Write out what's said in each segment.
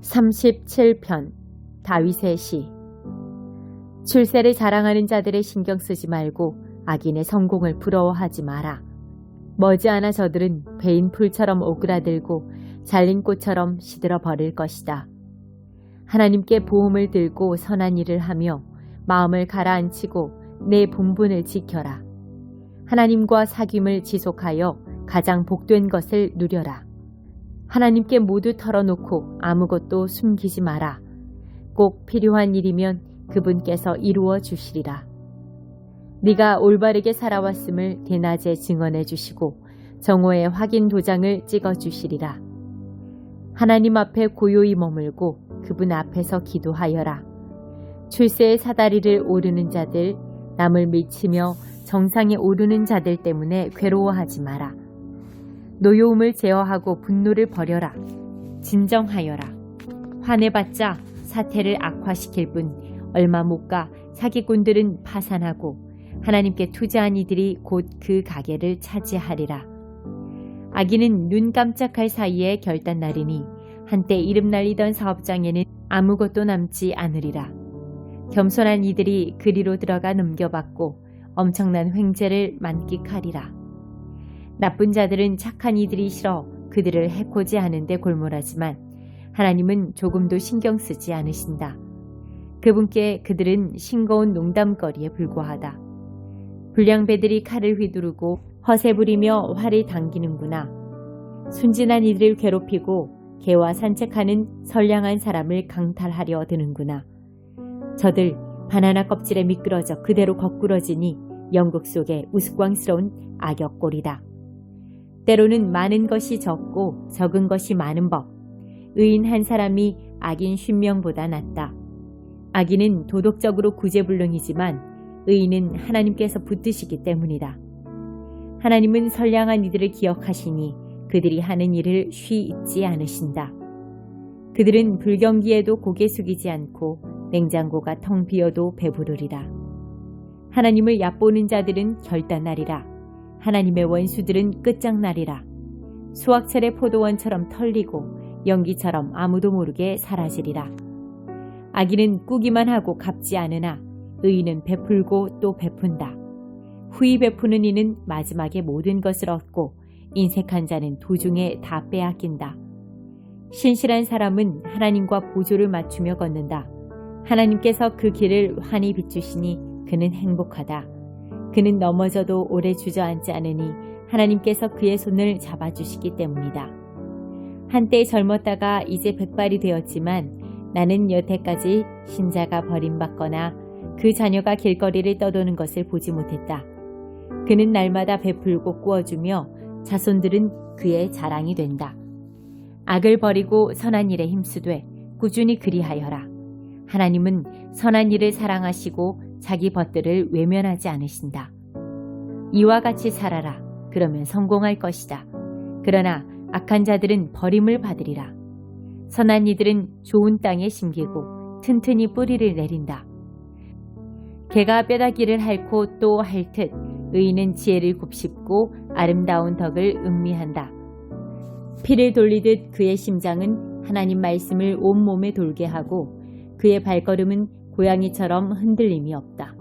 37편 다윗의 시. 출세를 자랑하는 자들의 신경 쓰지 말고 악인의 성공을 부러워하지 마라. 머지않아 저들은 베인 풀처럼 오그라들고 잘린 꽃처럼 시들어 버릴 것이다. 하나님께 보험을 들고 선한 일을 하며 마음을 가라앉히고 내 본분을 지켜라. 하나님과 사귐을 지속하여 가장 복된 것을 누려라. 하나님께 모두 털어놓고 아무것도 숨기지 마라. 꼭 필요한 일이면 그분께서 이루어 주시리라. 네가 올바르게 살아왔음을 대낮에 증언해 주시고 정오에 확인 도장을 찍어 주시리라. 하나님 앞에 고요히 머물고 그분 앞에서 기도하여라. 출세의 사다리를 오르는 자들, 남을 미치며 정상에 오르는 자들 때문에 괴로워하지 마라. 노여움을 제어하고 분노를 버려라. 진정하여라. 화내봤자 사태를 악화시킬 뿐 얼마 못 가 사기꾼들은 파산하고 하나님께 투자한 이들이 곧 그 가게를 차지하리라. 악인은 눈 깜짝할 사이에 결단나리니 한때 이름 날리던 사업장에는 아무것도 남지 않으리라. 겸손한 이들이 그리로 들어가 넘겨받고 엄청난 횡재를 만끽하리라. 나쁜 자들은 착한 이들이 싫어 그들을 해코지 하는데 골몰하지만 하나님은 조금도 신경 쓰지 않으신다. 그분께 그들은 싱거운 농담거리에 불과하다. 불량배들이 칼을 휘두르고 허세 부리며 활을 당기는구나. 순진한 이들을 괴롭히고 개와 산책하는 선량한 사람을 강탈하려 드는구나. 저들 바나나 껍질에 미끄러져 그대로 거꾸러지니 연극 속의 우스꽝스러운 악역꼴이다. 때로는 많은 것이 적고 적은 것이 많은 법. 의인 한 사람이 악인 50명보다 낫다. 악인은 도덕적으로 구제불능이지만 의인은 하나님께서 붙드시기 때문이다. 하나님은 선량한 이들을 기억하시니 그들이 하는 일을 쉬 잊지 않으신다. 그들은 불경기에도 고개 숙이지 않고 냉장고가 텅 비어도 배부르리라. 하나님을 얕보는 자들은 결단나리라. 하나님의 원수들은 끝장나리라. 수확철의 포도원처럼 털리고 연기처럼 아무도 모르게 사라지리라. 악인은 꾸기만 하고 갚지 않으나 의인은 베풀고 또 베푼다. 후히 베푸는 이는 마지막에 모든 것을 얻고 인색한 자는 도중에 다 빼앗긴다. 신실한 사람은 하나님과 보조를 맞추며 걷는다. 하나님께서 그 길을 환히 비추시니 그는 행복하다. 그는 넘어져도 오래 주저앉지 않으니 하나님께서 그의 손을 잡아주시기 때문이다. 한때 젊었다가 이제 백발이 되었지만 나는 여태까지 신자가 버림받거나 그 자녀가 길거리를 떠도는 것을 보지 못했다. 그는 날마다 베풀고 꾸어주며 자손들은 그의 자랑이 된다. 악을 버리고 선한 일에 힘쓰되 꾸준히 그리하여라. 하나님은 선한 일을 사랑하시고 자기 벗들을 외면하지 않으신다. 이와 같이 살아라. 그러면 성공할 것이다. 그러나 악한 자들은 버림을 받으리라. 선한 이들은 좋은 땅에 심기고 튼튼히 뿌리를 내린다. 개가 뼈다귀를 핥고 또 핥듯 의인은 지혜를 곱씹고 아름다운 덕을 음미한다. 피를 돌리듯 그의 심장은 하나님 말씀을 온몸에 돌게 하고 그의 발걸음은 고양이처럼 흔들림이 없다.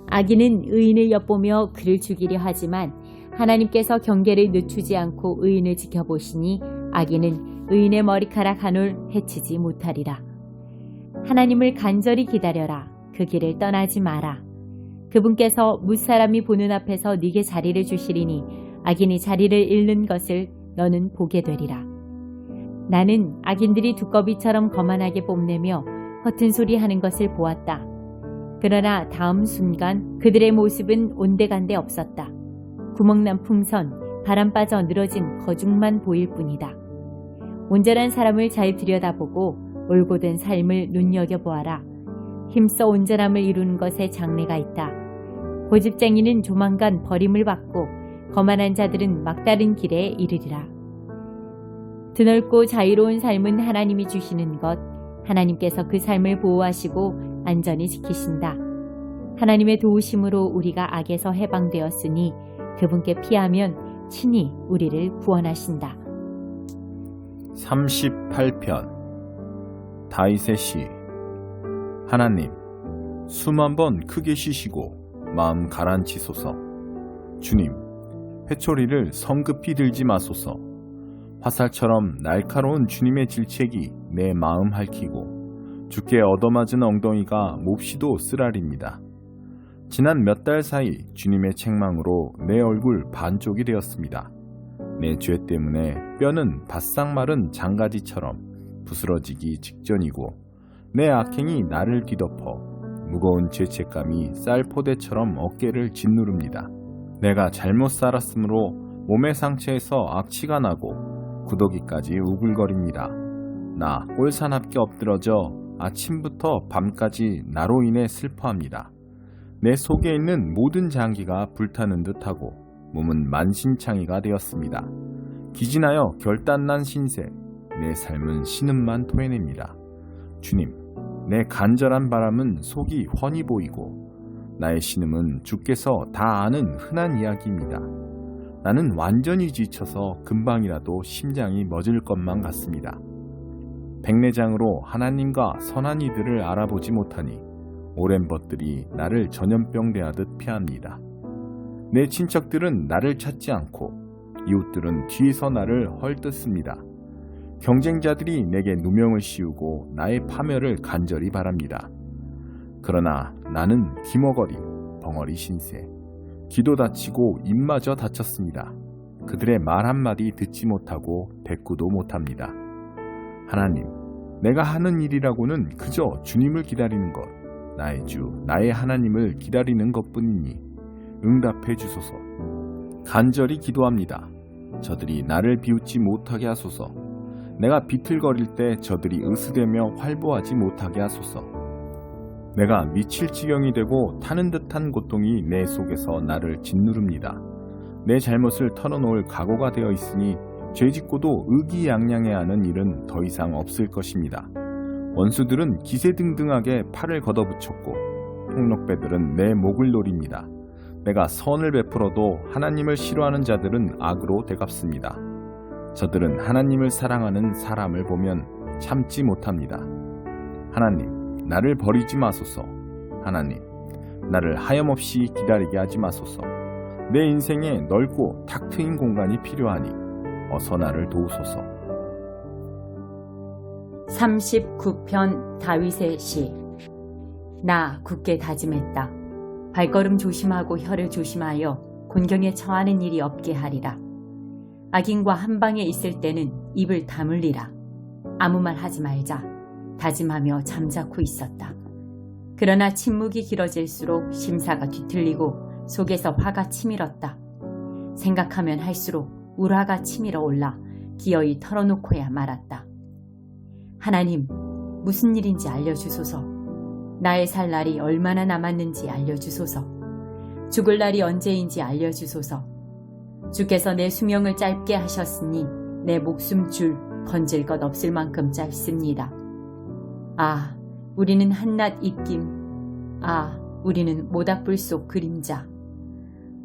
악인은 의인을 엿보며 그를 죽이려 하지만 하나님께서 경계를 늦추지 않고 의인을 지켜보시니 악인은 의인의 머리카락 한 올 해치지 못하리라. 하나님을 간절히 기다려라. 그 길을 떠나지 마라. 그분께서 무사람이 보는 앞에서 네게 자리를 주시리니 악인이 자리를 잃는 것을 너는 보게 되리라. 나는 악인들이 두꺼비처럼 거만하게 뽐내며 허튼 소리 하는 것을 보았다. 그러나 다음 순간 그들의 모습은 온데간데 없었다. 구멍난 풍선, 바람 빠져 늘어진 거죽만 보일 뿐이다. 온전한 사람을 잘 들여다보고 올곧은 삶을 눈여겨보아라. 힘써 온전함을 이루는 것에 장래가 있다. 고집쟁이는 조만간 버림을 받고 거만한 자들은 막다른 길에 이르리라. 드넓고 자유로운 삶은 하나님이 주시는 것, 하나님께서 그 삶을 보호하시고 안전히 지키신다. 하나님의 도우심으로 우리가 악에서 해방되었으니 그분께 피하면 친히 우리를 구원하신다. 38편 다윗의 시. 하나님, 숨 한번 크게 쉬시고 마음 가라앉히소서. 주님, 회초리를 성급히 들지 마소서. 화살처럼 날카로운 주님의 질책이 내 마음 핥히고 주께 얻어맞은 엉덩이가 몹시도 쓰라립니다. 지난 몇 달 사이 주님의 책망으로 내 얼굴 반쪽이 되었습니다. 내 죄 때문에 뼈는 바싹 마른 장가지처럼 부스러지기 직전이고 내 악행이 나를 뒤덮어 무거운 죄책감이 쌀포대처럼 어깨를 짓누릅니다. 내가 잘못 살았으므로 몸의 상처에서 악취가 나고 구더기까지 우글거립니다. 나 꼴산 앞에 엎드러져 아침부터 밤까지 나로 인해 슬퍼합니다. 내 속에 있는 모든 장기가 불타는 듯하고 몸은 만신창이가 되었습니다. 기진하여 결단난 신세, 내 삶은 신음만 토해냅니다. 주님, 내 간절한 바람은 속이 훤히 보이고 나의 신음은 주께서 다 아는 흔한 이야기입니다. 나는 완전히 지쳐서 금방이라도 심장이 멎을 것만 같습니다. 백내장으로 하나님과 선한 이들을 알아보지 못하니 오랜 벗들이 나를 전염병 대하듯 피합니다. 내 친척들은 나를 찾지 않고 이웃들은 뒤에서 나를 헐뜯습니다. 경쟁자들이 내게 누명을 씌우고 나의 파멸을 간절히 바랍니다. 그러나 나는 기머거리, 벙어리 신세, 귀도 다치고 입마저 다쳤습니다. 그들의 말 한마디 듣지 못하고 대꾸도 못합니다. 하나님, 내가 하는 일이라고는 그저 주님을 기다리는 것, 나의 주, 나의 하나님을 기다리는 것뿐이니 응답해 주소서. 간절히 기도합니다. 저들이 나를 비웃지 못하게 하소서. 내가 비틀거릴 때 저들이 으스대며 활보하지 못하게 하소서. 내가 미칠 지경이 되고 타는 듯한 고통이 내 속에서 나를 짓누릅니다. 내 잘못을 털어놓을 각오가 되어 있으니 죄짓고도 의기양양해 하는 일은 더 이상 없을 것입니다. 원수들은 기세등등하게 팔을 걷어붙였고 폭력배들은 내 목을 노립니다. 내가 선을 베풀어도 하나님을 싫어하는 자들은 악으로 되갚습니다. 저들은 하나님을 사랑하는 사람을 보면 참지 못합니다. 하나님, 나를 버리지 마소서. 하나님, 나를 하염없이 기다리게 하지 마소서. 내 인생에 넓고 탁 트인 공간이 필요하니 어서 나를 도우소서. 39편 다윗의 시. 나 굳게 다짐했다. 발걸음 조심하고 혀를 조심하여 곤경에 처하는 일이 없게 하리라. 악인과 한방에 있을 때는 입을 다물리라. 아무 말 하지 말자. 다짐하며 잠자코 있었다. 그러나 침묵이 길어질수록 심사가 뒤틀리고 속에서 화가 치밀었다. 생각하면 할수록 울화가 치밀어 올라 기어이 털어놓고야 말았다. 하나님, 무슨 일인지 알려주소서. 나의 살 날이 얼마나 남았는지 알려주소서. 죽을 날이 언제인지 알려주소서. 주께서 내 수명을 짧게 하셨으니 내 목숨 줄 건질 것 없을 만큼 짧습니다. 아, 우리는 한낱 입김. 아, 우리는 모닥불 속 그림자.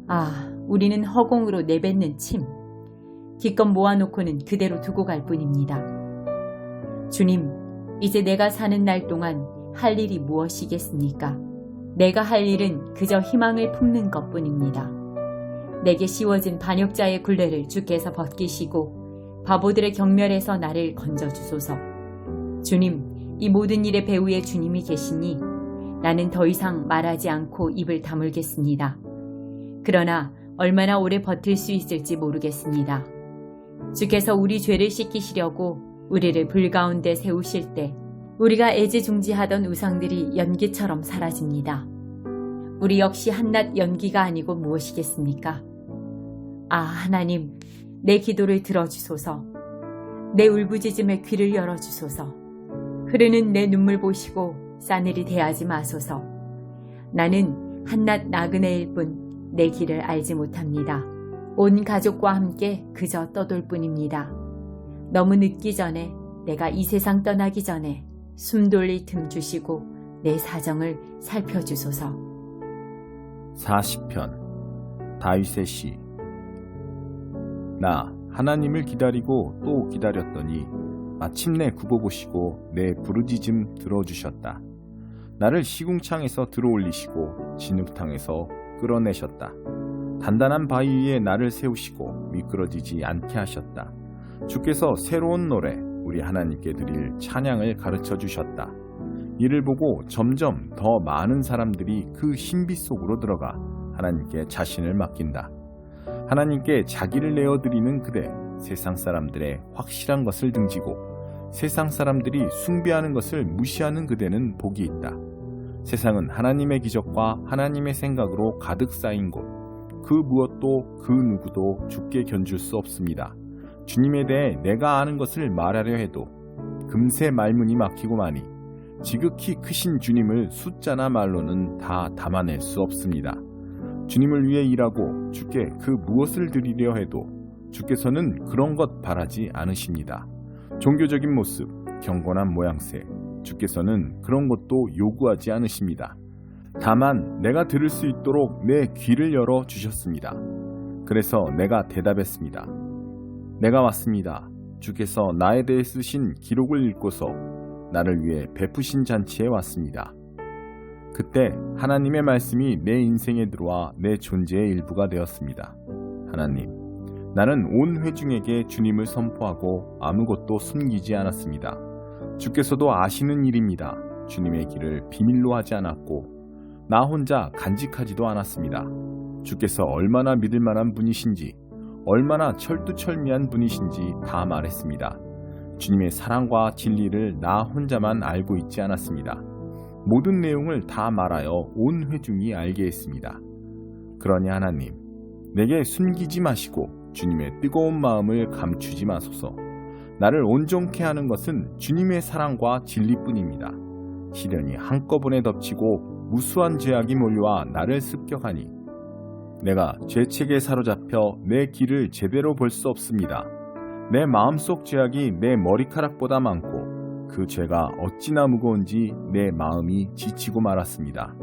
아, 우리는 허공으로 내뱉는 침. 기껏 모아놓고는 그대로 두고 갈 뿐입니다. 주님, 이제 내가 사는 날 동안 할 일이 무엇이겠습니까? 내가 할 일은 그저 희망을 품는 것뿐입니다. 내게 씌워진 반역자의 굴레를 주께서 벗기시고 바보들의 경멸에서 나를 건져주소서. 주님, 이 모든 일의 배후에 주님이 계시니 나는 더 이상 말하지 않고 입을 다물겠습니다. 그러나 얼마나 오래 버틸 수 있을지 모르겠습니다. 주께서 우리 죄를 씻기시려고 우리를 불 가운데 세우실 때 우리가 애지중지하던 우상들이 연기처럼 사라집니다. 우리 역시 한낱 연기가 아니고 무엇이겠습니까? 아, 하나님, 내 기도를 들어주소서. 내 울부짖음에 귀를 열어주소서. 흐르는 내 눈물 보시고 싸늘히 대하지 마소서. 나는 한낱 나그네일 뿐 내 길을 알지 못합니다. 온 가족과 함께 그저 떠돌 뿐입니다. 너무 늦기 전에, 내가 이 세상 떠나기 전에 숨 돌릴 틈 주시고 내 사정을 살펴주소서. 40편 다윗의 시. 나 하나님을 기다리고 또 기다렸더니 마침내 굽어보시고 내 부르짖음 들어주셨다. 나를 시궁창에서 들어올리시고 진흙탕에서 끌어내셨다. 단단한 바위 위에 나를 세우시고 미끄러지지 않게 하셨다. 주께서 새로운 노래, 우리 하나님께 드릴 찬양을 가르쳐 주셨다. 이를 보고 점점 더 많은 사람들이 그 신비 속으로 들어가 하나님께 자신을 맡긴다. 하나님께 자기를 내어드리는 그대, 세상 사람들의 확실한 것을 등지고 세상 사람들이 숭배하는 것을 무시하는 그대는 복이 있다. 세상은 하나님의 기적과 하나님의 생각으로 가득 쌓인 곳, 그 무엇도 그 누구도 주께 견줄 수 없습니다. 주님에 대해 내가 아는 것을 말하려 해도 금세 말문이 막히고마니 지극히 크신 주님을 숫자나 말로는 다 담아낼 수 없습니다. 주님을 위해 일하고 주께 그 무엇을 드리려 해도 주께서는 그런 것 바라지 않으십니다. 종교적인 모습, 경건한 모양새, 주께서는 그런 것도 요구하지 않으십니다. 다만 내가 들을 수 있도록 내 귀를 열어 주셨습니다. 그래서 내가 대답했습니다. 내가 왔습니다. 주께서 나에 대해 쓰신 기록을 읽고서 나를 위해 베푸신 잔치에 왔습니다. 그때 하나님의 말씀이 내 인생에 들어와 내 존재의 일부가 되었습니다. 하나님, 나는 온 회중에게 주님을 선포하고 아무것도 숨기지 않았습니다. 주께서도 아시는 일입니다. 주님의 길을 비밀로 하지 않았고 나 혼자 간직하지도 않았습니다. 주께서 얼마나 믿을 만한 분이신지, 얼마나 철두철미한 분이신지 다 말했습니다. 주님의 사랑과 진리를 나 혼자만 알고 있지 않았습니다. 모든 내용을 다 말하여 온 회중이 알게 했습니다. 그러니 하나님, 내게 숨기지 마시고 주님의 뜨거운 마음을 감추지 마소서. 나를 온전케 하는 것은 주님의 사랑과 진리뿐입니다. 시련이 한꺼번에 덮치고 무수한 죄악이 몰려와 나를 습격하니 내가 죄책에 사로잡혀 내 길을 제대로 볼 수 없습니다. 내 마음속 죄악이 내 머리카락보다 많고 그 죄가 어찌나 무거운지 내 마음이 지치고 말았습니다.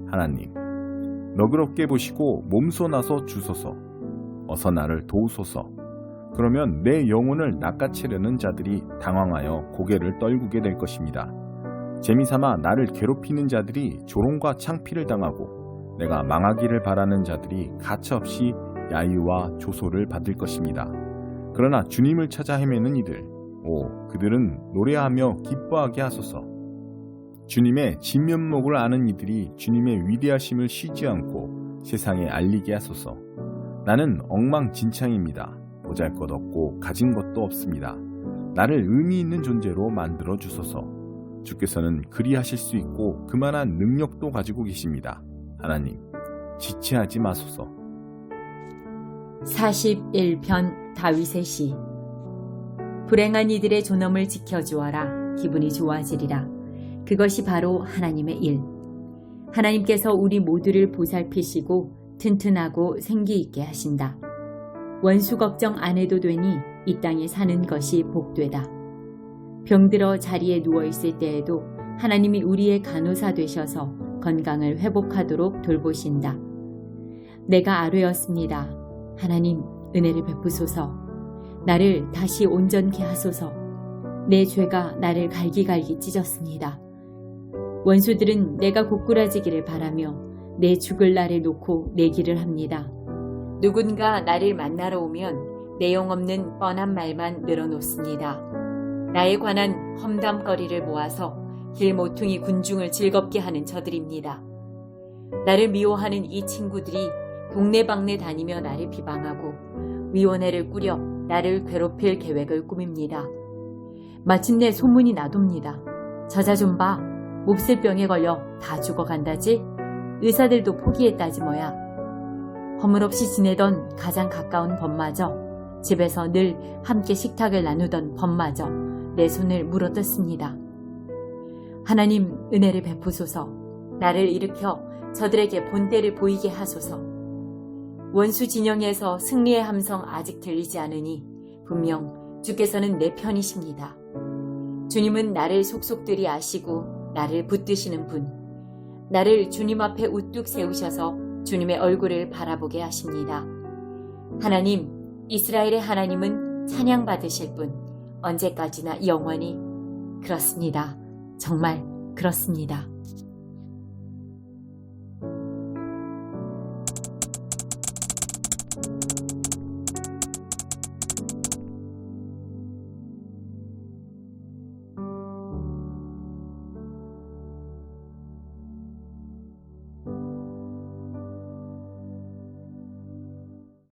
하나님, 너그럽게 보시고 몸소 나서 주소서. 어서 나를 도우소서. 그러면 내 영혼을 낚아채려는 자들이 당황하여 고개를 떨구게 될 것입니다. 재미삼아 나를 괴롭히는 자들이 조롱과 창피를 당하고 내가 망하기를 바라는 자들이 가차없이 야유와 조소를 받을 것입니다. 그러나 주님을 찾아 헤매는 이들, 그들은 노래하며 기뻐하게 하소서. 주님의 진면목을 아는 이들이 주님의 위대하심을 쉬지 않고 세상에 알리게 하소서. 나는 엉망진창입니다. 보잘것없고 가진 것도 없습니다. 나를 의미 있는 존재로 만들어 주소서. 주께서는 그리하실 수 있고 그만한 능력도 가지고 계십니다. 하나님, 지체하지 마소서. 41편 다윗의 시. 불행한 이들의 존엄을 지켜주어라. 기분이 좋아지리라. 그것이 바로 하나님의 일. 하나님께서 우리 모두를 보살피시고 튼튼하고 생기 있게 하신다. 원수 걱정 안 해도 되니 이 땅에 사는 것이 복되다. 병들어 자리에 누워있을 때에도 하나님이 우리의 간호사 되셔서 건강을 회복하도록 돌보신다. 내가 아뢰었습니다. 하나님, 은혜를 베푸소서. 나를 다시 온전케 하소서. 내 죄가 나를 갈기갈기 찢었습니다. 원수들은 내가 고꾸라지기를 바라며 내 죽을 날을 놓고 내기를 합니다. 누군가 나를 만나러 오면 내용 없는 뻔한 말만 늘어놓습니다. 나에 관한 험담거리를 모아서 길 모퉁이 군중을 즐겁게 하는 저들입니다. 나를 미워하는 이 친구들이 동네방네 다니며 나를 비방하고 위원회를 꾸려 나를 괴롭힐 계획을 꾸밉니다. 마침내 소문이 나돕니다. 저자 좀 봐. 몹쓸 병에 걸려 다 죽어간다지? 의사들도 포기했다지 뭐야. 허물없이 지내던 가장 가까운 범마저, 집에서 늘 함께 식탁을 나누던 범마저 내 손을 물어뜯습니다. 하나님, 은혜를 베푸소서. 나를 일으켜 저들에게 본때를 보이게 하소서. 원수 진영에서 승리의 함성 아직 들리지 않으니 분명 주께서는 내 편이십니다. 주님은 나를 속속들이 아시고 나를 붙드시는 분, 나를 주님 앞에 우뚝 세우셔서 주님의 얼굴을 바라보게 하십니다. 하나님, 이스라엘의 하나님은 찬양받으실 분, 언제까지나 영원히 그렇습니다. 정말 그렇습니다.